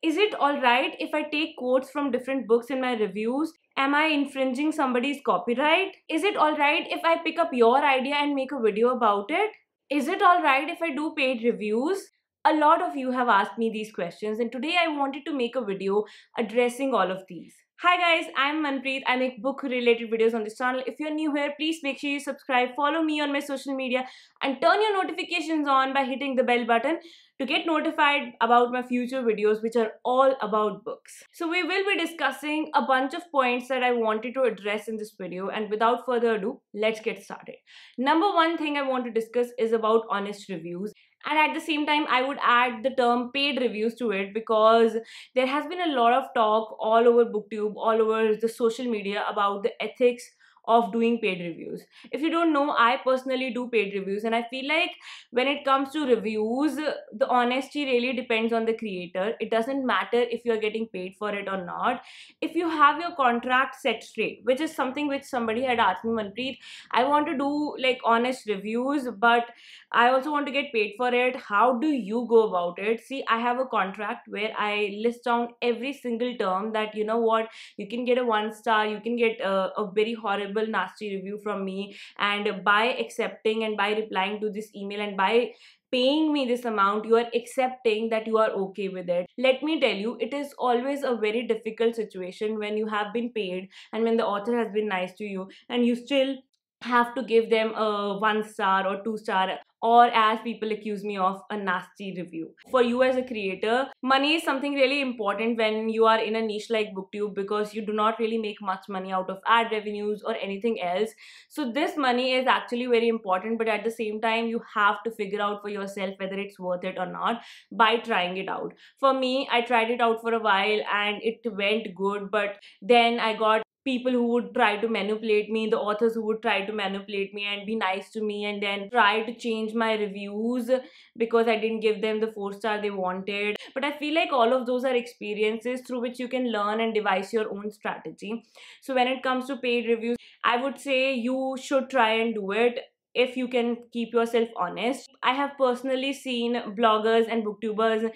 Is it alright if I take quotes from different books in my reviews? Am I infringing somebody's copyright? Is it alright if I pick up your idea and make a video about it? Is it alright if I do paid reviews? A lot of you have asked me these questions, and today I wanted to make a video addressing all of these. Hi guys, I'm Manpreet. I make book related videos on this channel. If you're new here, please make sure you subscribe, follow me on my social media, and turn your notifications on by hitting the bell button to get notified about my future videos, which are all about books. So we will be discussing a bunch of points that I wanted to address in this video, and without further ado, let's get started. Number one thing I want to discuss is about honest reviews. And at the same time, I would add the term paid reviews to it, because there has been a lot of talk all over BookTube, all over the social media about the ethics of doing paid reviews. If you don't know, I personally do paid reviews, and I feel like when it comes to reviews, the honesty really depends on the creator. It doesn't matter if you're getting paid for it or not. If you have your contract set straight, which is something which somebody had asked me, Manpreet, I want to do like honest reviews, but I also want to get paid for it. How do you go about it? See, I have a contract where I list down every single term that, you know what, you can get a 1 star, you can get a very horrible, nasty review from me, and by accepting and by replying to this email and by paying me this amount, you are accepting that you are okay with it. Let me tell you, it is always a very difficult situation when you have been paid and when the author has been nice to you and you still have to give them a 1 star or 2 star, or as people accuse me of, a nasty review. For you as a creator, money is something really important when you are in a niche like BookTube, because you do not really make much money out of ad revenues or anything else. So this money is actually very important, but at the same time you have to figure out for yourself whether it's worth it or not by trying it out. For me, I tried it out for a while and it went good, but then I got people who would try to manipulate me, the authors who would try to manipulate me and be nice to me and then try to change my reviews because I didn't give them the 4 star they wanted. But I feel like all of those are experiences through which you can learn and devise your own strategy. So when it comes to paid reviews, I would say you should try and do it if you can keep yourself honest. I have personally seen bloggers and booktubers,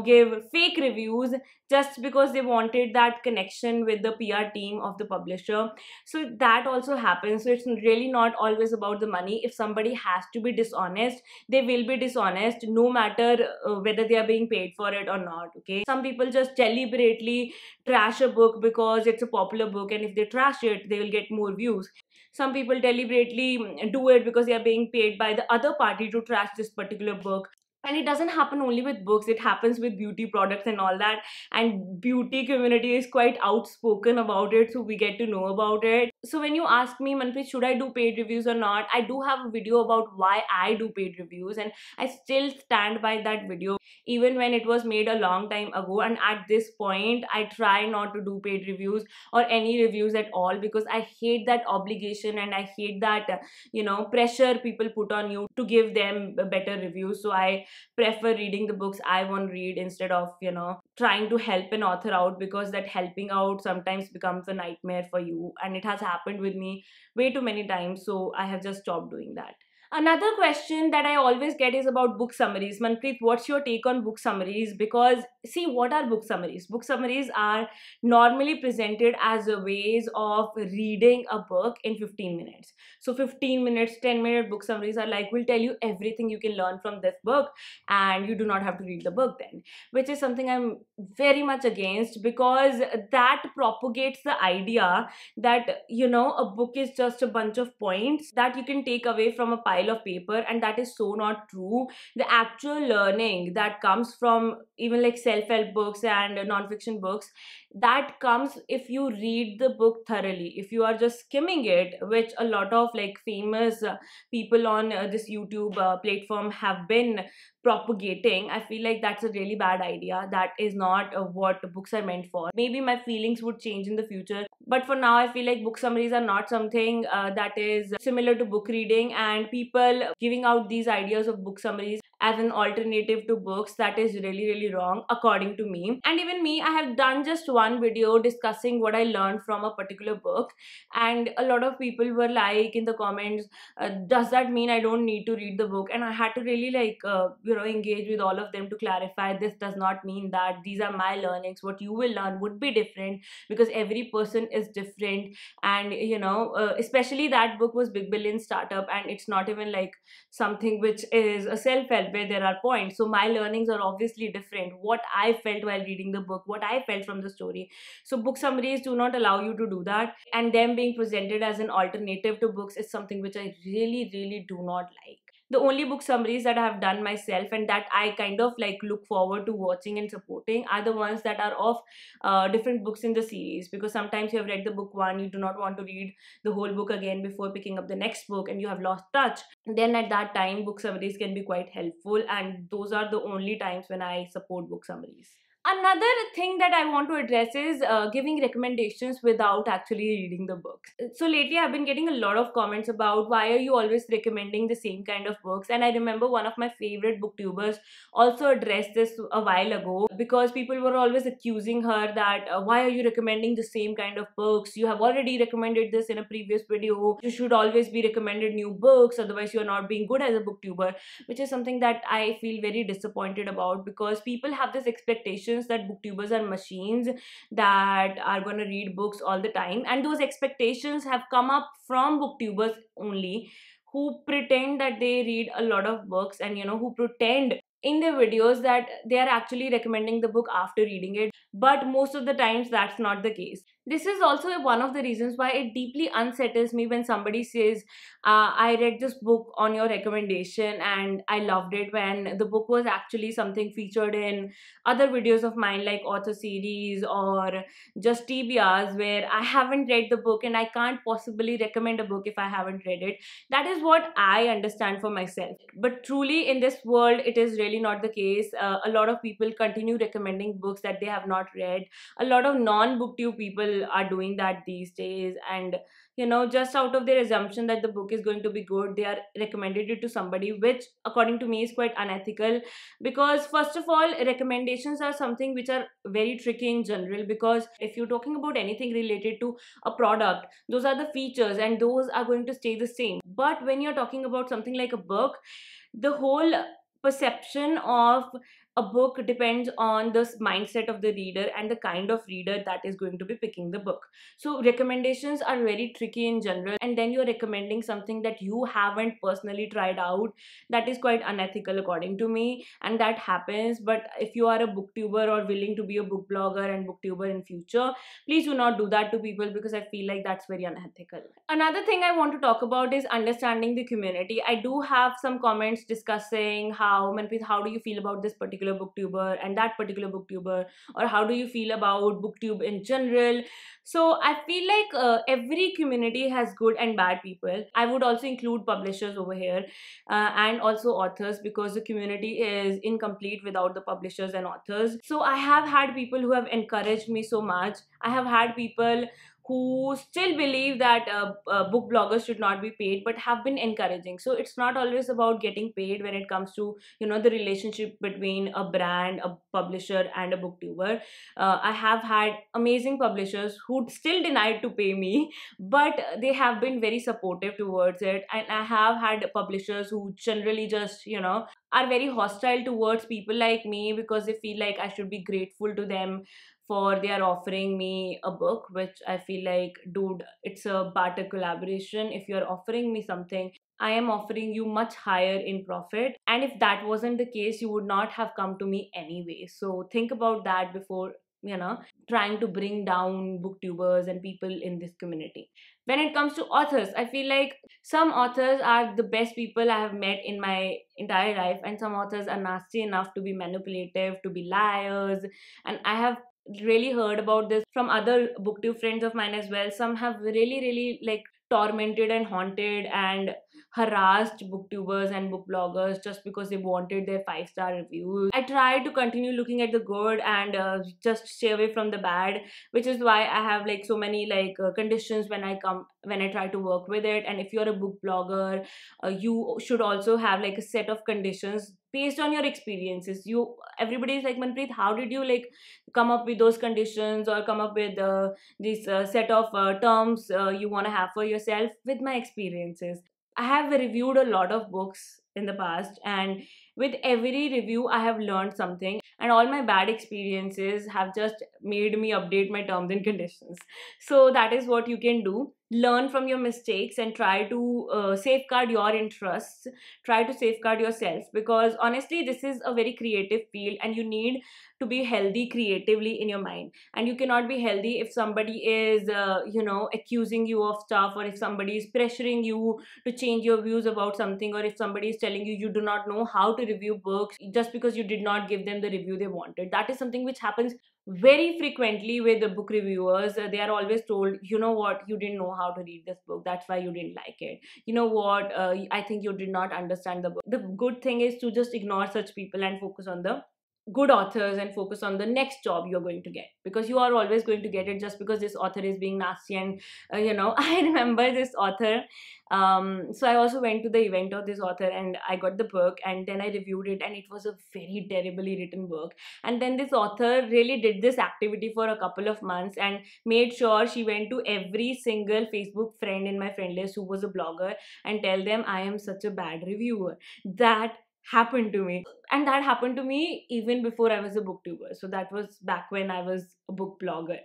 give fake reviews just because they wanted that connection with the PR team of the publisher. So that also happens. So it's really not always about the money. If somebody has to be dishonest, they will be dishonest no matter whether they are being paid for it or not. Okay, some people just deliberately trash a book because it's a popular book, and if they trash it, they will get more views. Some people deliberately do it because they are being paid by the other party to trash this particular book. And it doesn't happen only with books, it happens with beauty products and all that. And beauty community is quite outspoken about it, so we get to know about it. So when you ask me, Manpreet, should I do paid reviews or not, I do have a video about why I do paid reviews, and I still stand by that video even when it was made a long time ago. And at this point, I try not to do paid reviews or any reviews at all, because I hate that obligation and I hate that pressure people put on you to give them better reviews. So I prefer reading the books I want to read instead of trying to help an author out, because that helping out sometimes becomes a nightmare for you, and it has happened with me way too many times. So I have just stopped doing that. Another question that I always get is about book summaries. Manpreet, what's your take on book summaries? Because see, what are book summaries? Book summaries are normally presented as a ways of reading a book in 15 minutes. So 15 minutes, 10-minute book summaries are like, we'll tell you everything you can learn from this book and you do not have to read the book then, which is something I'm very much against, because that propagates the idea that a book is just a bunch of points that you can take away from a pile of paper, and that is so not true. The actual learning that comes from even like self-help books and non-fiction books, that comes if you read the book thoroughly. If you are just skimming it, which a lot of like famous people on this YouTube platform have been propagating, I feel like that's a really bad idea. That is not what books are meant for. Maybe my feelings would change in the future, but for now I feel like book summaries are not something that is similar to book reading. And people giving out these ideas of book summaries as an alternative to books, that is really, really wrong according to me. And even me, I have done just one video discussing what I learned from a particular book, and a lot of people were like in the comments, does that mean I don't need to read the book? And I had to really engage with all of them to clarify, this does not mean that. These are my learnings. What you will learn would be different, because every person is different. And especially that book was Big Billion Startup, and it's not even like something which is a self-help where there are points. So my learnings are obviously different, what I felt while reading the book, what I felt from the story. So book summaries do not allow you to do that, and them being presented as an alternative to books is something which I really, really do not like. The only book summaries that I have done myself and that I kind of like look forward to watching and supporting are the ones that are of different books in the series, because sometimes you have read the book one, you do not want to read the whole book again before picking up the next book, and you have lost touch. Then at that time, book summaries can be quite helpful, and those are the only times when I support book summaries. Another thing that I want to address is giving recommendations without actually reading the book. So lately I've been getting a lot of comments about, why are you always recommending the same kind of books? And I remember one of my favorite booktubers also addressed this a while ago, because people were always accusing her that why are you recommending the same kind of books? You have already recommended this in a previous video. You should always be recommended new books, otherwise you're not being good as a booktuber, which is something that I feel very disappointed about, because people have this expectation that booktubers are machines that are going to read books all the time, and those expectations have come up from booktubers only, who pretend that they read a lot of books, and who pretend in their videos that they are actually recommending the book after reading it, but most of the times that's not the case. This is also one of the reasons why it deeply unsettles me when somebody says, I read this book on your recommendation and I loved it, when the book was actually something featured in other videos of mine, like author series or just TBRs, where I haven't read the book and I can't possibly recommend a book if I haven't read it. That is what I understand for myself. But truly, in this world, it is really not the case. A lot of people continue recommending books that they have not read. A lot of non-booktube people are doing that these days, and just out of their assumption that the book is going to be good, they are recommended it to somebody, which according to me is quite unethical. Because first of all, recommendations are something which are very tricky in general, because if you're talking about anything related to a product, those are the features and those are going to stay the same. But when you're talking about something like a book, the whole perception of a book depends on the mindset of the reader and the kind of reader that is going to be picking the book. So recommendations are very tricky in general, and then you're recommending something that you haven't personally tried out. That is quite unethical according to me, and that happens. But if you are a booktuber or willing to be a book blogger and booktuber in future, please do not do that to people, because I feel like that's very unethical. Another thing I want to talk about is understanding the community. I do have some comments discussing how, Manpreet, how do you feel about this particular booktuber and that particular booktuber, or how do you feel about booktube in general? So I feel like every community has good and bad people. I would also include publishers over here, and also authors, because the community is incomplete without the publishers and authors. So I have had people who have encouraged me so much. I have had people who still believe that book bloggers should not be paid, but have been encouraging. So it's not always about getting paid when it comes to the relationship between a brand, a publisher, and a booktuber. I have had amazing publishers who still denied to pay me, but they have been very supportive towards it. And I have had publishers who generally just are very hostile towards people like me, because they feel like I should be grateful to them for they are offering me a book, which I feel like, dude, it's a barter collaboration. If you're offering me something, I am offering you much higher in profit. And if that wasn't the case, you would not have come to me anyway. So think about that before trying to bring down booktubers and people in this community. When it comes to authors, I feel like some authors are the best people I have met in my entire life, and some authors are nasty enough to be manipulative, to be liars. And I have really heard about this from other booktube friends of mine as well. Some have really, really like tormented and haunted and harassed booktubers and book bloggers just because they wanted their 5-star reviews. I try to continue looking at the good and just stay away from the bad, which is why I have like so many like conditions when I try to work with it. And if you're a book blogger, you should also have like a set of conditions based on your experiences. Everybody is like, Manpreet, how did you like come up with those conditions or come up with this set of terms you want to have for yourself? With my experiences, I have reviewed a lot of books in the past, and with every review I have learned something, and all my bad experiences have just made me update my terms and conditions. So that is what you can do: learn from your mistakes and try to safeguard your interests, try to safeguard yourself, because honestly this is a very creative field and you need to be healthy creatively in your mind. And you cannot be healthy if somebody is accusing you of stuff, or if somebody is pressuring you to change your views about something, or if somebody is telling you you do not know how to review books just because you did not give them the review they wanted. That is something which happens very frequently with the book reviewers. They are always told, you know what, you didn't know how to read this book, that's why you didn't like it. You know what, I think you did not understand the book. The good thing is to just ignore such people and focus on the good authors and focus on the next job you're going to get, because you are always going to get it. Just because this author is being nasty and I remember this author, so I also went to the event of this author and I got the book and then I reviewed it, and it was a very terribly written book. And then this author really did this activity for a couple of months and made sure she went to every single Facebook friend in my friend list who was a blogger and tell them I am such a bad reviewer. That happened to me, and that happened to me even before I was a booktuber. So that was back when I was a book blogger.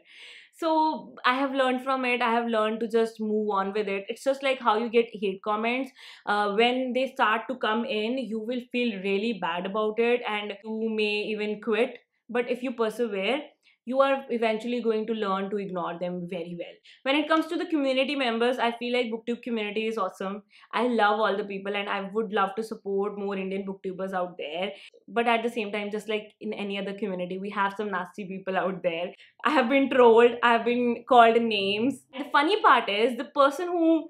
So I have learned from it. I have learned to just move on with it. It's just like how you get hate comments. When they start to come in, you will feel really bad about it and you may even quit. But if you persevere, you are eventually going to learn to ignore them very well. When it comes to the community members, I feel like booktube community is awesome. I love all the people and I would love to support more Indian booktubers out there. But at the same time, just like in any other community, we have some nasty people out there. I have been trolled, I have been called names. The funny part is the person who,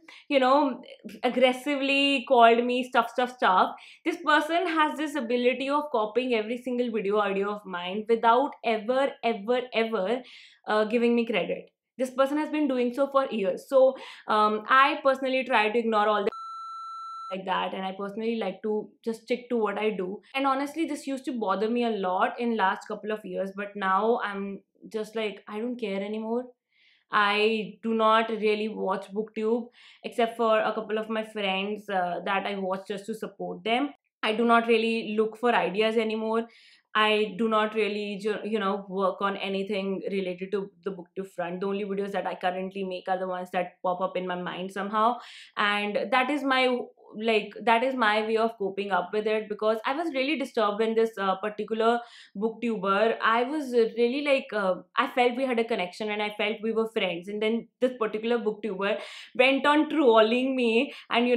aggressively called me stuff, this person has this ability of copying every single video audio of mine without ever giving me credit. This person has been doing so for years. So I personally try to ignore all the like that, and I personally like to just stick to what I do. And honestly, this used to bother me a lot in last couple of years, but now I'm just like, I don't care anymore. I do not really watch booktube except for a couple of my friends that I watch just to support them. I do not really look for ideas anymore. I do not really, work on anything related to the booktube front. The only videos that I currently make are the ones that pop up in my mind somehow, and that is my way of coping up with it. Because I was really disturbed when this particular booktuber, I was really like, I felt we had a connection and I felt we were friends, and then this particular booktuber went on trolling me and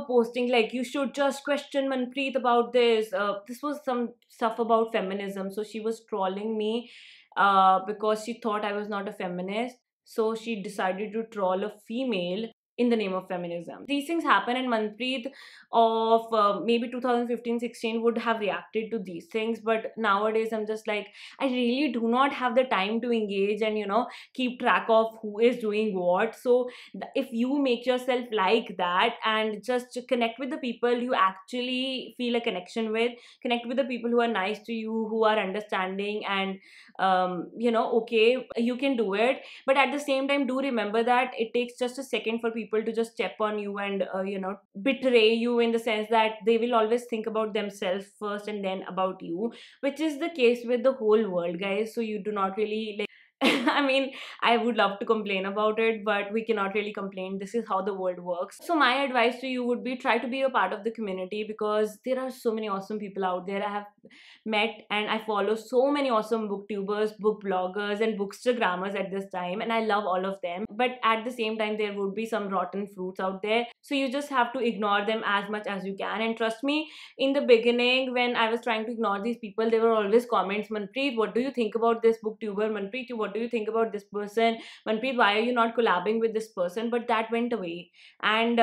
posting like, you should just question Manpreet about this. This was some stuff about feminism, so she was trolling me because she thought I was not a feminist, so she decided to troll a female in the name of feminism. These things happen, and Manpreet of maybe 2015-16 would have reacted to these things. But nowadays, I'm just like, I really do not have the time to engage and keep track of who is doing what. So if you make yourself like that and just connect with the people you actually feel a connection with, connect with the people who are nice to you, who are understanding, and okay, you can do it. But at the same time, do remember that it takes just a second for people to just step on you and betray you, in the sense that they will always think about themselves first and then about you, which is the case with the whole world, guys. So you do not really like I mean, I would love to complain about it, but we cannot really complain. This is how the world works. So my advice to you would be, try to be a part of the community, because there are so many awesome people out there. I have met and I follow so many awesome booktubers, book bloggers, and bookstagrammers at this time, and I love all of them. But at the same time, there would be some rotten fruits out there, so you just have to ignore them as much as you can. And trust me, in the beginning, when I was trying to ignore these people, there were always comments: Manpreet, what do you think about this booktuber? Manpreet, what do you think about this person? Manpreet, why are you not collabing with this person? But that went away. And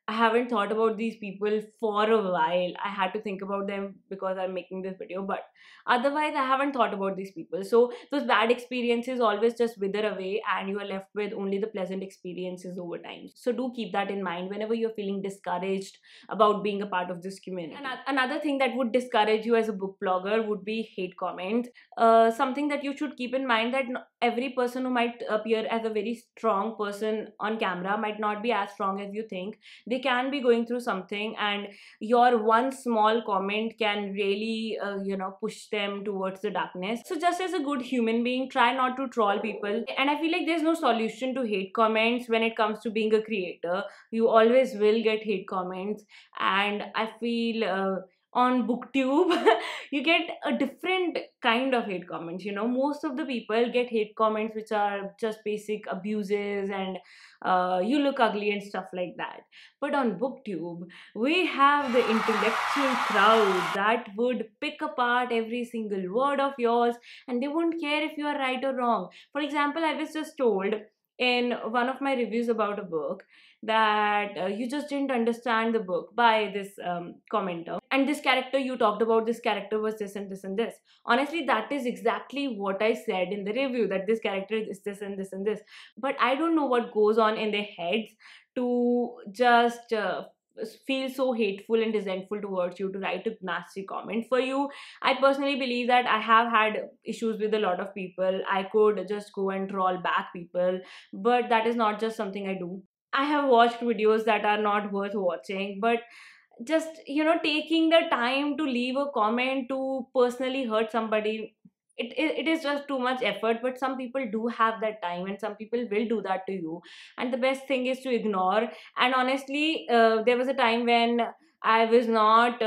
I haven't thought about these people for a while. I had to think about them because I'm making this video, but otherwise, I haven't thought about these people. So, those bad experiences always just wither away, and you are left with only the pleasant experiences over time. So, do keep that in mind whenever you're feeling discouraged about being a part of this community. And another thing that would discourage you as a book blogger would be hate comments. Something that you should keep in mind that every person who might appear as a very strong person on camera might not be as strong as you think. They can be going through something, and your one small comment can really push them towards the darkness. So just as a good human being, try not to troll people. And I feel like there's no solution to hate comments when it comes to being a creator. You always will get hate comments, and I feel on booktube you get a different kind of hate comments. Most of the people get hate comments which are just basic abuses and you look ugly and stuff like that. But on booktube we have the intellectual crowd that would pick apart every single word of yours, and they won't care if you are right or wrong. For example, I was just told in one of my reviews about a book that you just didn't understand the book by this commenter, and this character you talked about, this character was this and this and this. Honestly, that is exactly what I said in the review, that this character is this and this and this. But I don't know what goes on in their heads to just feel so hateful and resentful towards you, to write a nasty comment for you. I personally believe that I have had issues with a lot of people. I could just go and troll back people, but that is not just something I do. I have watched videos that are not worth watching, but just taking the time to leave a comment to personally hurt somebody, it is just too much effort. But some people do have that time, and some people will do that to you, and the best thing is to ignore. And honestly, there was a time when I was not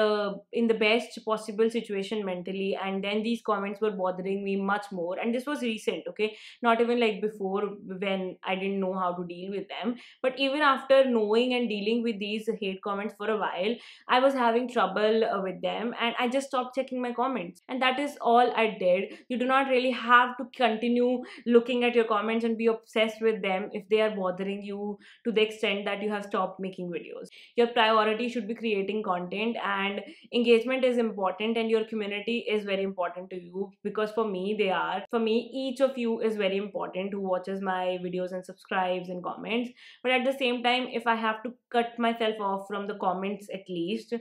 in the best possible situation mentally, and then these comments were bothering me much more. And this was recent, okay, not even like before, when I didn't know how to deal with them. But even after knowing and dealing with these hate comments for a while, I was having trouble with them, and I just stopped checking my comments, and that is all I did. You do not really have to continue looking at your comments and be obsessed with them if they are bothering you to the extent that you have stopped making videos. Your priority should be creating content, and engagement is important, and your community is very important to you, because for me they are. For me, each of you is very important, who watches my videos and subscribes and comments. But at the same time, if I have to cut myself off from the comments at least,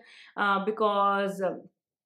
because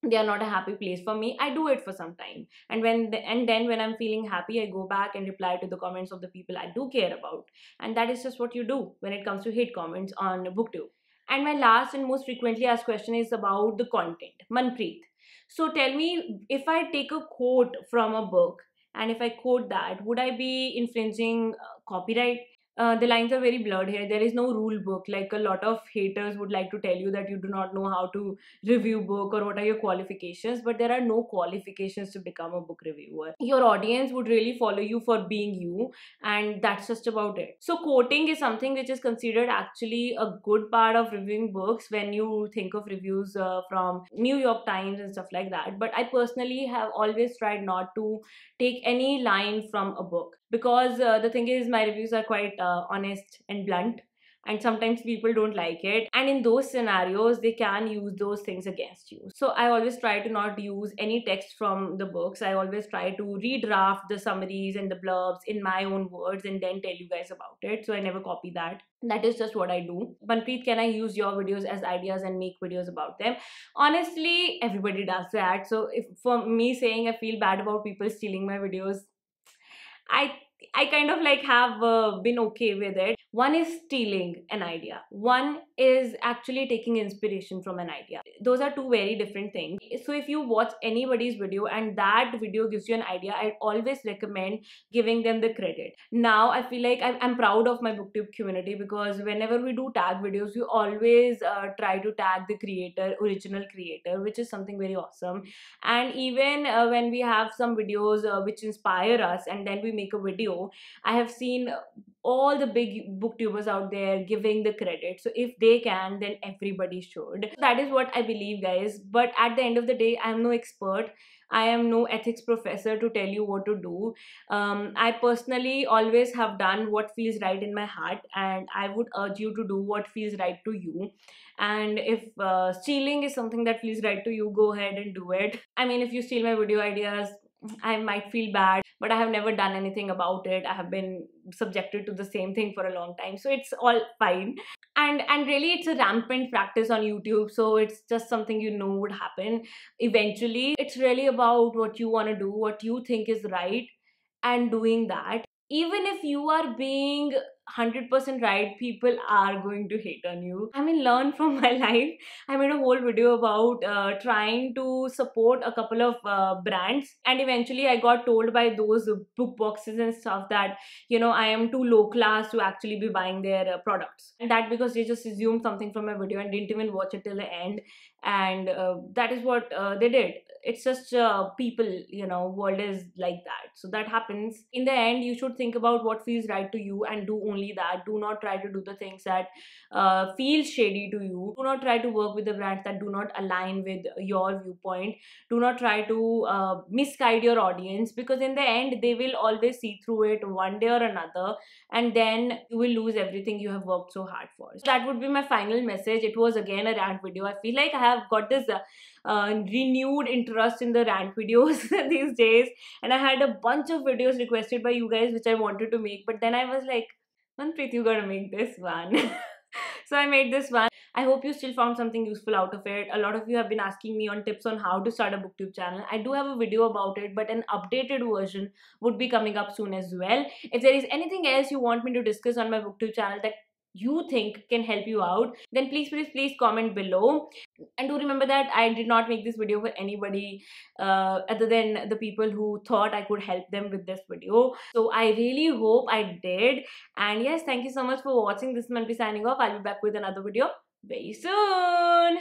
they are not a happy place for me, I do it for some time. And then when I'm feeling happy, I go back and reply to the comments of the people I do care about. And that is just what you do when it comes to hate comments on booktube. And my last and most frequently asked question is about the content. Manpreet, so tell me, if I take a quote from a book and if I quote that, would I be infringing copyright? The lines are very blurred here. There is no rule book. Like, a lot of haters would like to tell you that you do not know how to review book or what are your qualifications, but there are no qualifications to become a book reviewer. Your audience would really follow you for being you, and that's just about it. So quoting is something which is considered actually a good part of reviewing books when you think of reviews from New York Times and stuff like that. But I personally have always tried not to take any line from a book, because the thing is, my reviews are quite honest and blunt, and sometimes people don't like it, and in those scenarios they can use those things against you. So I always try to not use any text from the books. I always try to redraft the summaries and the blurbs in my own words and then tell you guys about it. So I never copy that. That is just what I do. Manpreet, can I use your videos as ideas and make videos about them? Honestly, everybody does that. So if for me saying I feel bad about people stealing my videos, I I kind of like have been okay with it. One is stealing an idea. One is actually taking inspiration from an idea. Those are two very different things. So if you watch anybody's video and that video gives you an idea, I always recommend giving them the credit. Now I feel like I'm proud of my booktube community, because whenever we do tag videos, we always try to tag the creator, original creator, which is something very awesome. And even when we have some videos which inspire us and then we make a video, I have seen all the big booktubers out there giving the credit. So if they can, then everybody should. That is what I believe, guys. But at the end of the day, I'm no expert. I am no ethics professor to tell you what to do. I personally always have done what feels right in my heart, and I would urge you to do what feels right to you. And if stealing is something that feels right to you, go ahead and do it. I mean, if you steal my video ideas, I might feel bad, but I have never done anything about it. I have been subjected to the same thing for a long time, so it's all fine. And really, it's a rampant practice on YouTube, so it's just something you know would happen eventually. It's really about what you want to do, what you think is right, and doing that. Even if you are being 100% right, people are going to hate on you. I mean, learn from my life. I made a whole video about trying to support a couple of brands, and eventually I got told by those book boxes and stuff that, you know, I am too low class to actually be buying their products. And that because they just assumed something from my video and didn't even watch it till the end. And that is what they did. It's just people, you know, world is like that. So that happens. In the end, you should think about what feels right to you and do only that. Do not try to do the things that feel shady to you. Do not try to work with the brands that do not align with your viewpoint. Do not try to misguide your audience, because in the end they will always see through it one day or another, and then you will lose everything you have worked so hard for. So that would be my final message. It was again a rant video. I feel like I have got this renewed interest in the rant videos these days, and I had a bunch of videos requested by you guys which I wanted to make, but then I was like, Manpreet, you gotta make this one. So I made this one. I hope you still found something useful out of it. A lot of you have been asking me on tips on how to start a booktube channel. I do have a video about it, but an updated version would be coming up soon as well. If there is anything else you want me to discuss on my booktube channel that you think can help you out, then please comment below. And do remember that I did not make this video for anybody other than the people who thought I could help them with this video. So I really hope I did. And yes, thank you so much for watching. This is Manpreet signing off. I'll be back with another video very soon.